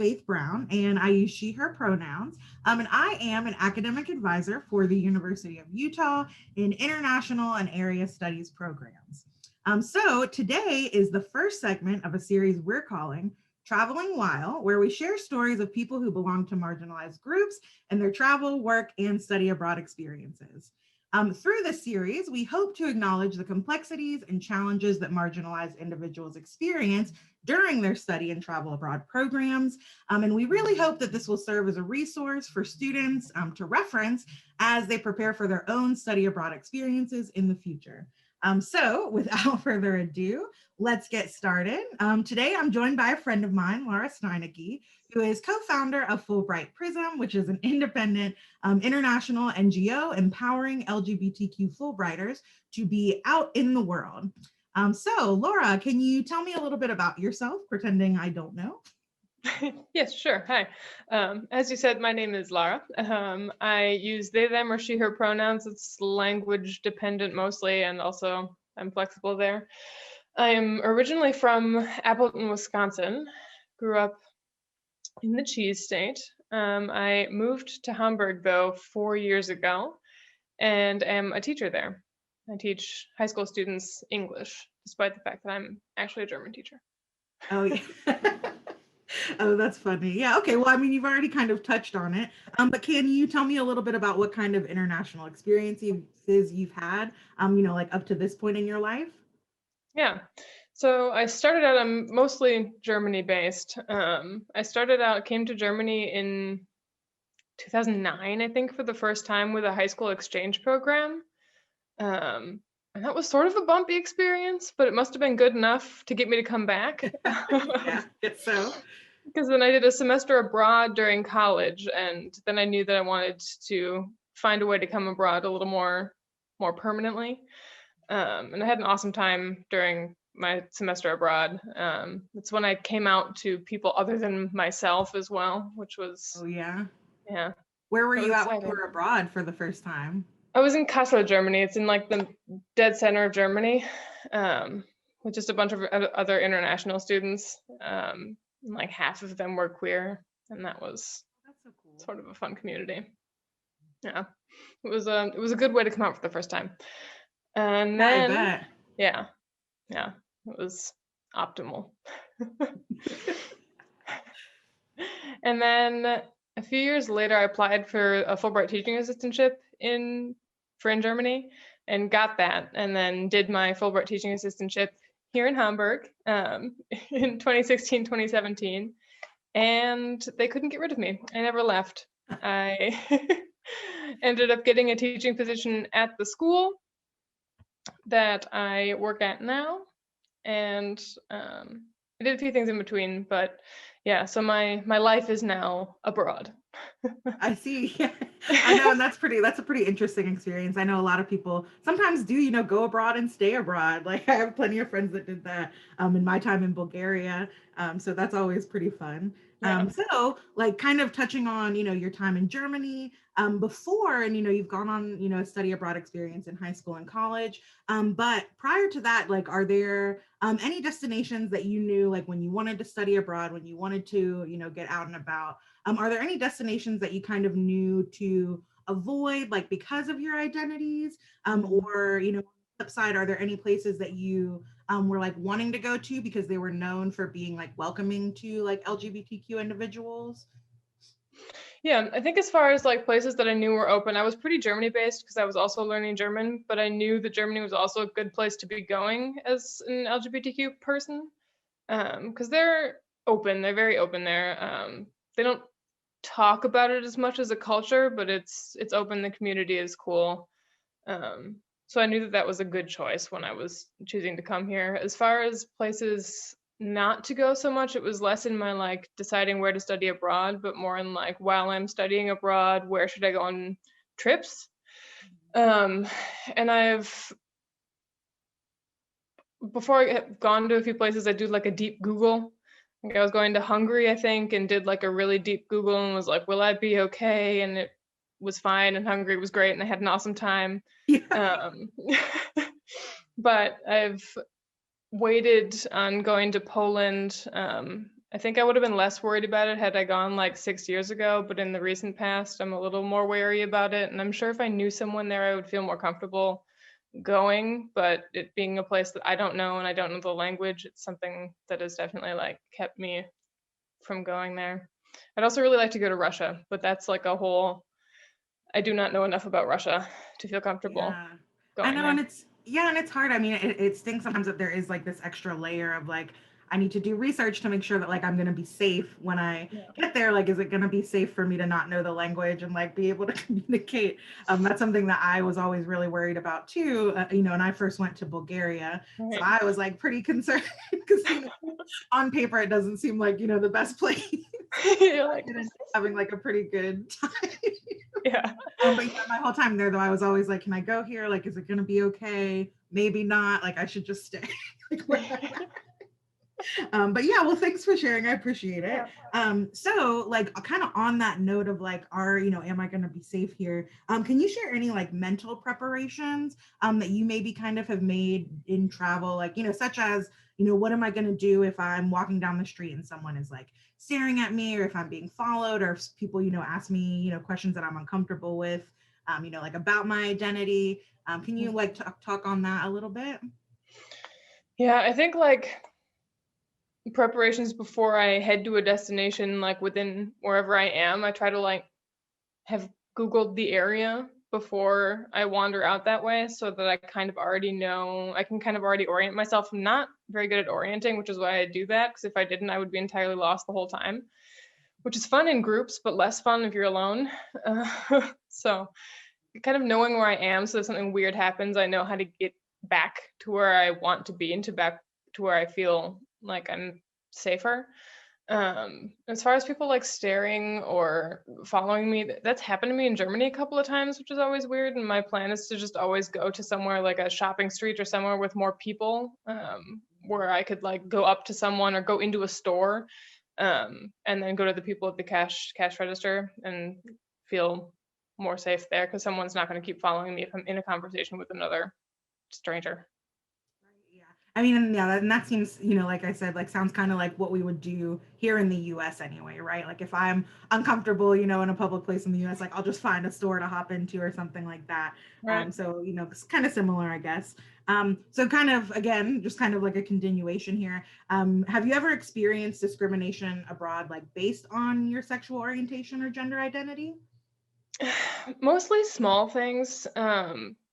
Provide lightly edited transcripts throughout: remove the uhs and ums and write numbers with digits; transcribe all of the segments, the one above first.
Faith Brown, and I use she, her pronouns. And I am an academic advisor for the University of Utah in international and area studies programs. So today is the first segment of a series we're calling Traveling While, where we share stories of people who belong to marginalized groups and their travel, work, and study abroad experiences. Through this series, we hope to acknowledge the complexities and challenges that marginalized individuals experience during their study and travel abroad programs. And we really hope that this will serve as a resource for students to reference as they prepare for their own study abroad experiences in the future. So without further ado, let's get started. Today, I'm joined by a friend of mine, Laura Steinecke, who is co-founder of Fulbright Prism, which is an independent international NGO empowering LGBTQ Fulbrighters to be out in the world. So Laura, can you tell me a little bit about yourself, pretending I don't know? Yes, sure. Hi. As you said, my name is Lara. I use they, them, or she, her pronouns. It's language dependent mostly, and also I'm flexible there. I am originally from Appleton, Wisconsin. Grew up in the cheese state. I moved to Hamburg, though, 4 years ago, and am a teacher there. I teach high school students English, despite the fact that I'm actually a German teacher. Oh, yeah. Oh, that's funny. Yeah. Okay. Well, I mean, you've already kind of touched on it. But can you tell me a little bit about what kind of international experiences you've had, like up to this point in your life? Yeah. So I started out, I'm mostly Germany based. Came to Germany in 2009, I think, for the first time with a high school exchange program. And that was sort of a bumpy experience, but it must have been good enough to get me to come back. Yeah, guess so. Because then I did a semester abroad during college, and then I knew that I wanted to find a way to come abroad a little more permanently. And I had an awesome time during my semester abroad. It's when I came out to people other than myself as well, which was, Oh, yeah. yeah, Where were that was you at when you exciting. were abroad for the first time? I was in Kassel, Germany. It's in like the dead center of Germany, with just a bunch of other international students. Like half of them were queer, and that was That's so cool. sort of a fun community. Yeah, it was a good way to come out for the first time. And Yeah, I then, bet. yeah, it was optimal. And then a few years later, I applied for a Fulbright teaching assistantship in Germany and got that, and then did my Fulbright teaching assistantship here in Hamburg in 2016, 2017, and they couldn't get rid of me. I never left. I ended up getting a teaching position at the school that I work at now, and I did a few things in between, but yeah, so my life is now abroad. I see. Yeah. I know, and that's a pretty interesting experience. I know a lot of people sometimes do, go abroad and stay abroad. Like I have plenty of friends that did that in my time in Bulgaria. So that's always pretty fun. Yeah. So like kind of touching on, your time in Germany before, and you've gone on, a study abroad experience in high school and college. But prior to that, like are there any destinations that you knew like when you wanted to study abroad, when you wanted to, get out and about? Are there any destinations that you kind of knew to avoid, like because of your identities? Or, on the flip side, are there any places that you were like wanting to go to because they were known for being like welcoming to like LGBTQ individuals? Yeah, I think as far as like places that I knew were open, I was pretty Germany based because I was also learning German, but I knew that Germany was also a good place to be going as an LGBTQ person, because they're open, they're very open there. They don't talk about it as much as a culture, but it's open. The community is cool. So I knew that that was a good choice when I was choosing to come here. As far as places not to go so much, it was less in my like deciding where to study abroad, but more in like while I'm studying abroad, where should I go on trips? And I've before I had gone to a few places, I do like a deep Google. Like I was going to Hungary, I think, and did like a really deep Google and was like, will I be okay? And it was fine, and Hungary was great, and I had an awesome time. Yeah. Um, but I've waited on going to Poland I think I would have been less worried about it had I gone like 6 years ago, but in the recent past, I'm a little more wary about it. And I'm sure if I knew someone there, I would feel more comfortable going. But it being a place that I don't know and I don't know the language, it's something that has definitely like kept me from going there. I'd also really like to go to Russia, but that's like a whole, I do not know enough about Russia to feel comfortable Yeah. I going know, and there. it's yeah, and it's hard. I mean, it stinks sometimes that there is like this extra layer of like I need to do research to make sure that like I'm gonna be safe when I Yeah. get there. Like, is it gonna be safe for me to not know the language and like be able to communicate? That's something that I was always really worried about too. When I first went to Bulgaria, so Right. I was like pretty concerned because on paper it doesn't seem like the best place. You're like, I ended up having like a pretty good time. yeah. But yeah, my whole time there though, I was always like, can I go here? Like, is it gonna be okay? Maybe not. Like, I should just stay. Like, where I'm at. But yeah, well, thanks for sharing. I appreciate it. Yeah. So like kind of on that note of like, am I gonna be safe here? Can you share any like mental preparations that you maybe kind of have made in travel, like, such as, what am I gonna do if I'm walking down the street and someone is like staring at me, or if I'm being followed, or if people, ask me, questions that I'm uncomfortable with, like about my identity. Can you like talk on that a little bit? Yeah, I think like preparations before I head to a destination, like within wherever I am, I try to like have Googled the area before I wander out that way so that I kind of already know, I can kind of already orient myself. I'm not very good at orienting, which is why I do that, because if I didn't, I would be entirely lost the whole time, which is fun in groups, but less fun if you're alone. So kind of knowing where I am, so if something weird happens, I know how to get back to where I want to be and to back to where I feel like I'm safer. As far as people like staring or following me, that's happened to me in Germany a couple of times, which is always weird. And my plan is to just always go to somewhere like a shopping street or somewhere with more people, where I could like go up to someone or go into a store, and then go to the people at the cash register and feel more safe there because someone's not going to keep following me if I'm in a conversation with another stranger. Yeah. I mean, and yeah, and that seems, like I said, like sounds kind of like what we would do here in the US anyway, right? Like if I'm uncomfortable, in a public place in the US, like I'll just find a store to hop into or something like that. Right. So, it's kind of similar, I guess. So kind of, again, just kind of like a continuation here. Have you ever experienced discrimination abroad, like based on your sexual orientation or gender identity? Mostly small things.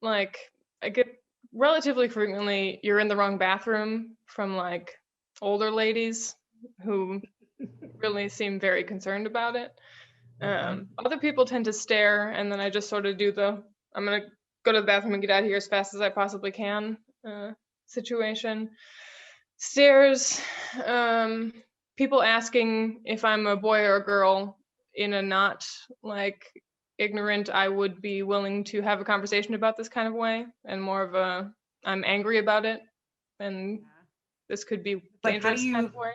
Like I get relatively frequently you're in the wrong bathroom from like older ladies who really seem very concerned about it. Okay. Other people tend to stare, and then I just sort of do the I'm gonna go to the bathroom and get out of here as fast as I possibly can situation. Stares, um, people asking if I'm a boy or a girl in a not like ignorant, I would be willing to have a conversation about this kind of way, and more of a I'm angry about it, and Yeah. this could be It's like, dangerous kind of way.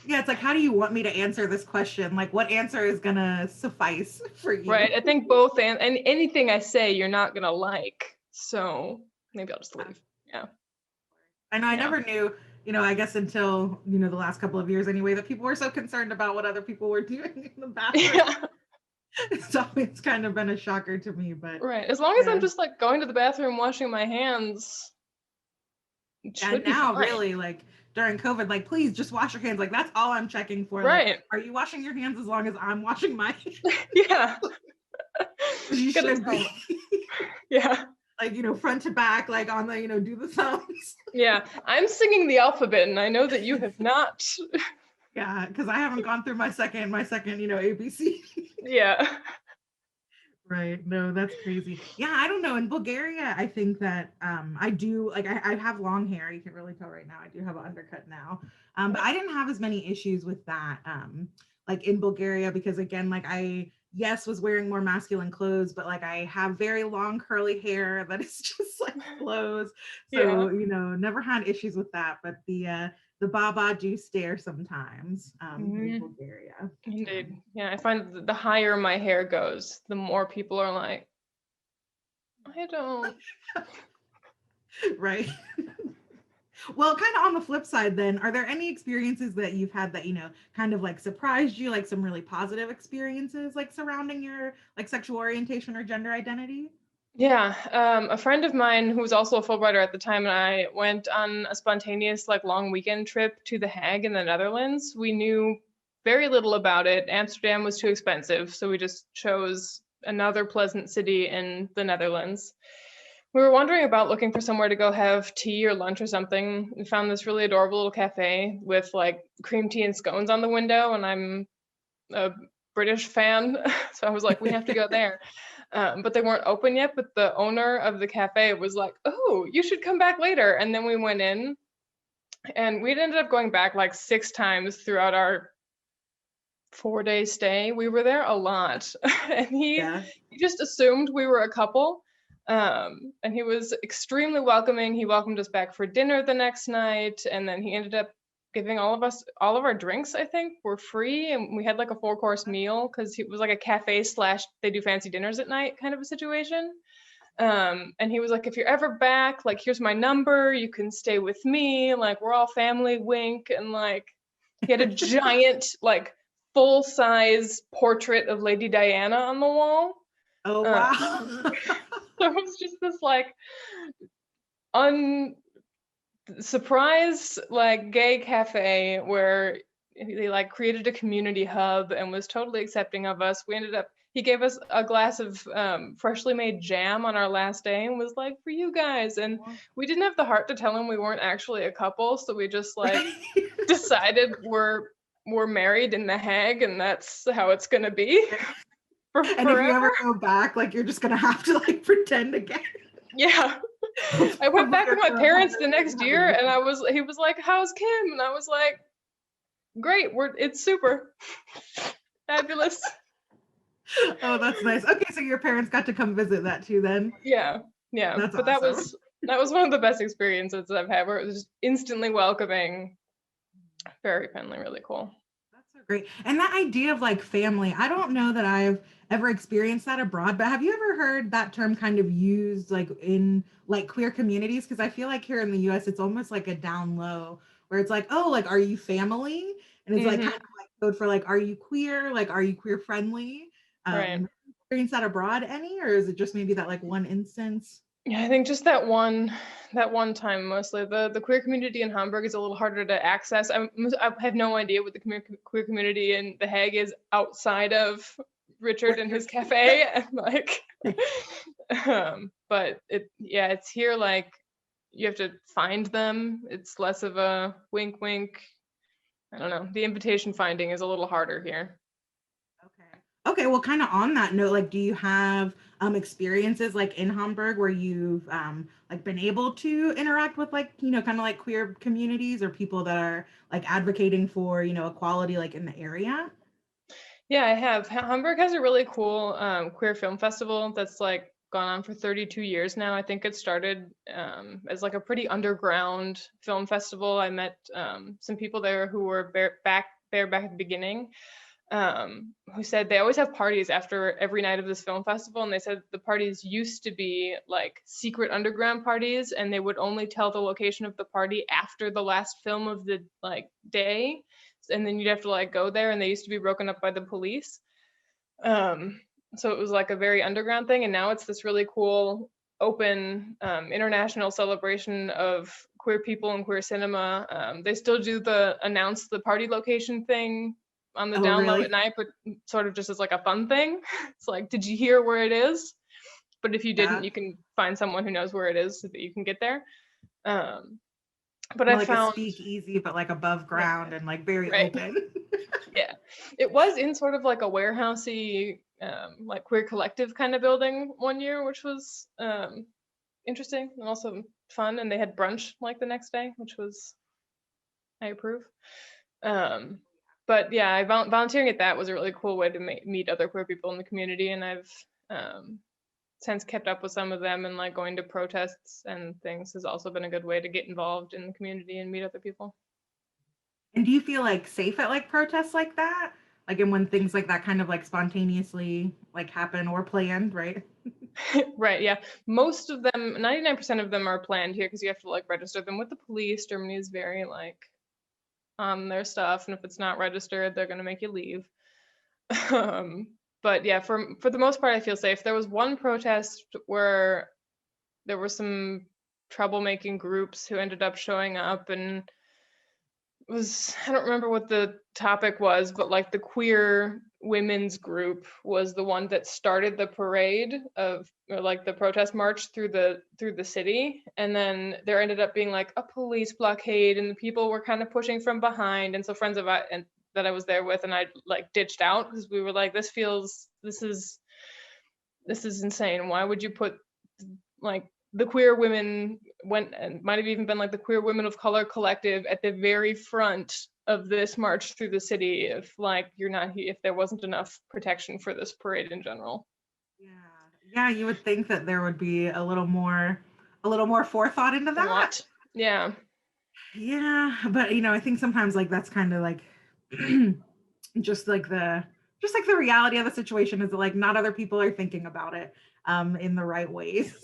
yeah, it's like, how do you want me to answer this question? Like, what answer is gonna suffice for you? Right. I think both and anything I say you're not gonna like. So maybe I'll just leave. Yeah. I know I Yeah. never knew, I guess until, the last couple of years anyway, that people were so concerned about what other people were doing in the bathroom. Yeah. So it's kind of been a shocker to me, but Right. As long as I'm yeah. just like going to the bathroom, washing my hands, it And should be now fine. really like during COVID, like please just wash your hands. Like that's all I'm checking for. Like, Right. are you washing your hands as long as I'm washing my hands? Yeah. You Gotta should tell be. 'em. Yeah. Like, front to back, like on the, do the thumbs. Yeah. I'm singing the alphabet and I know that you have not. Yeah, because I haven't gone through my second, ABC. Yeah. Right. No, that's crazy. Yeah, I don't know. In Bulgaria, I think that I do like I have long hair. You can really tell right now. I do have an undercut now. But I didn't have as many issues with that like in Bulgaria because again, like I yes was wearing more masculine clothes, but like I have very long curly hair that is just like flows. Yeah. So, never had issues with that. But the Baba do stare sometimes in Mhm. Bulgaria. Indeed. Yeah. I find that the higher my hair goes, the more people are like, I don't. Right. Well, kind of on the flip side, then, are there any experiences that you've had that, kind of like surprised you, like some really positive experiences, like surrounding your like sexual orientation or gender identity? Yeah, a friend of mine who was also a Fulbrighter at the time and I went on a spontaneous, like, long weekend trip to The Hague in the Netherlands. We knew very little about it. Amsterdam was too expensive, so we just chose another pleasant city in the Netherlands. We were wondering about looking for somewhere to go have tea or lunch or something. We found this really adorable little cafe with like cream tea and scones on the window, and I'm a British fan, so I was like, we have to go there. But they weren't open yet. But the owner of the cafe was like, "Oh, you should come back later." And then we went in, and we ended up going back like 6 times throughout our 4-day stay. We were there a lot, and Yeah. he just assumed we were a couple. And he was extremely welcoming. He welcomed us back for dinner the next night, and then he ended up giving all of us all of our drinks, I think, were free, and we had like a 4-course meal because it was like a cafe slash they do fancy dinners at night kind of a situation. And he was like, if you're ever back, like, here's my number, you can stay with me, like, we're all family, wink. And like, he had a giant, like, full size portrait of Lady Diana on the wall. Oh, Um, wow. so it was just this like unsurprised like gay cafe where they like created a community hub and was totally accepting of us. We ended up he gave us a glass of freshly made jam on our last day and was like, for you guys. And we didn't have the heart to tell him we weren't actually a couple, so we just like decided we're married in The Hague and that's how it's gonna be for And if you forever. ever go back, like you're just gonna have to like pretend again. Yeah. I went Probably back with my your parents partner the next having year you. and he was like, how's Kim? And I was like, great, it's super fabulous. Oh, that's nice. Okay, so your parents got to come visit that too then. Yeah, yeah. That's But awesome. that was one of the best experiences I've had where it was just instantly welcoming, very friendly, really cool. That's so great. And that idea of like family, I don't know that I've ever experienced that abroad, but have you ever heard that term kind of used like in like queer communities? Because I feel like here in the US, it's almost like a down low where it's like, oh, like, are you family? And it's like kind Hmm. of like code for like, are you queer? Like, are you queer friendly? Right. Experience that abroad any, or is it just maybe that like one instance? Yeah, I think just that one time mostly. The queer community in Hamburg is a little harder to access. I have no idea what the queer community in The Hague is outside of Richard Where and you're his cafe and like but it's here like you have to find them. It's less of a wink wink. I don't know. The invitation finding is a little harder here. Okay. Okay, well, kind of on that note, like, do you have experiences like in Hamburg where you've like been able to interact with like, kind of like queer communities or people that are like advocating for, equality like in the area? Yeah, I have. Hamburg has a really cool queer film festival that's like gone on for 32 years now. I think it started as like a pretty underground film festival. I met some people there who were there back at the beginning, who said they always have parties after every night of this film festival, and they said the parties used to be like secret underground parties, and they would only tell the location of the party after the last film of the like day, and then you'd have to like go there, and they used to be broken up by the police. um, so it was like a very underground thing, and now it's this really cool open international celebration of queer people and queer cinema. They still do the announce the party location thing on the Oh, down low at really? night, but sort of just as like a fun thing. It's like, did you hear where it is? But if you didn't, Yeah. you can find someone who knows where it is so that you can get there. Um, but I More like a found, speakeasy, but like above yeah, ground and like very right. open. Yeah, it was in sort of like a warehousey, like queer collective kind of building one year, which was interesting and also fun. And they had brunch like the next day, which was I approve. Um, but yeah, volunteering at that was a really cool way to meet other queer people in the community, and I've um, since kept up with some of them, and like going to protests and things has also been a good way to get involved in the community and meet other people. And do you feel like safe at like protests like that? Like, and when things like that kind of like spontaneously like happen or planned, right? Right, yeah. Most of them, 99% of them are planned here because you have to like register them with the police. Germany is very like on their stuff, and if it's not registered, they're gonna make you leave. Um, but yeah, for the most part, I feel safe. There was one protest where there were some troublemaking groups who ended up showing up, and was I don't remember what the topic was, but like the queer women's group was the one that started the parade of or like the protest march through the city, and then there ended up being like a police blockade, and the people were kind of pushing from behind, and so friends of I and that I was there with and I like ditched out because we were like this is insane. Why would you put like the queer women went and might have even been like the queer women of color collective at the very front of this march through the city if like you're not if there wasn't enough protection for this parade in general. Yeah. Yeah, you would think that there would be a little more forethought into that. What? Yeah. Yeah, but I think sometimes like that's kind of like just like the just like the reality of the situation is that like not other people are thinking about it in the right ways.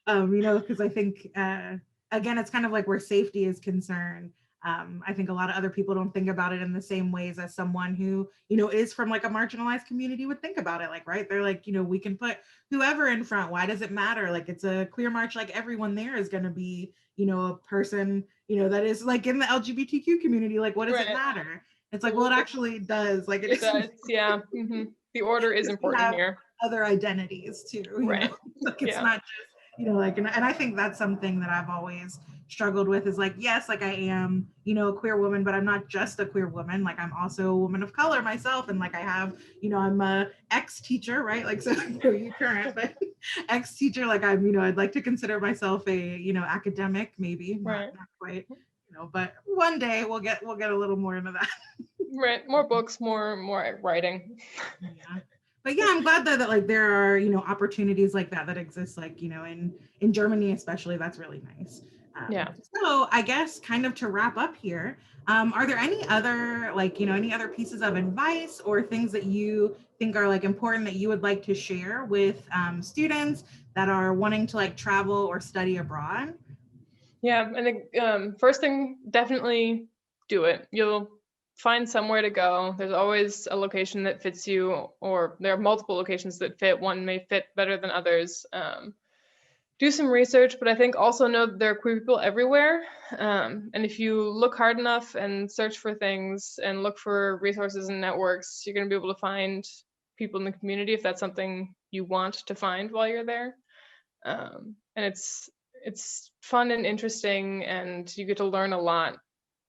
Because I think again, it's kind of like where safety is concerned. I think a lot of other people don't think about it in the same ways as someone who, is from like a marginalized community would think about it. Like, right. They're like, we can put whoever in front. Why does it matter? Like, it's a queer march. Like, everyone there is going to be, a person, that is like in the LGBTQ community. Like, what does it Right. matter? It's like, well, it actually does. Like, It does. Yeah. The order is important here. Other identities too, Right. like it's Yeah. not just, like, and I think that's something that I've always struggled with is like, yes, like I am, a queer woman, but I'm not just a queer woman. Like I'm also a woman of color myself. And like I have, I'm a ex-teacher, right? Like, so you current, but ex-teacher, like I'm, I'd like to consider myself a, academic, maybe, Right. not quite, but one day we'll get a little more into that. Right. More books, more writing. Yeah. But yeah, I'm glad though that like there are, opportunities like that exist, like, in Germany especially. That's really nice. Yeah. So I guess kind of to wrap up here, are there any other like, any other pieces of advice or things that you think are like important that you would like to share with students that are wanting to like travel or study abroad? Yeah, I think first thing, definitely do it. You'll find somewhere to go. There's always a location that fits you, or there are multiple locations that fit. One may fit better than others. Do some research, but I think also know that there are queer people everywhere. And if you look hard enough and search for things and look for resources and networks, you're going to be able to find people in the community if that's something you want to find while you're there. And it's fun and interesting, and you get to learn a lot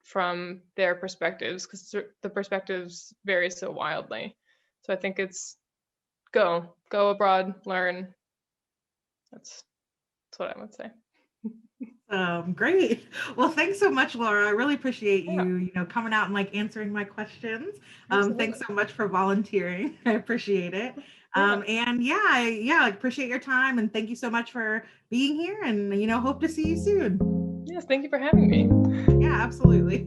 from their perspectives because the perspectives vary so wildly. So I think it's go abroad, learn. That's what I would say. Great. Well, thanks so much, Laura. I really appreciate Yeah. you, coming out and like answering my questions. Absolutely. Thanks so much for volunteering. I appreciate it. Yeah. And yeah, I appreciate your time and thank you so much for being here and hope to see you soon. Yes, thank you for having me. Yeah, absolutely.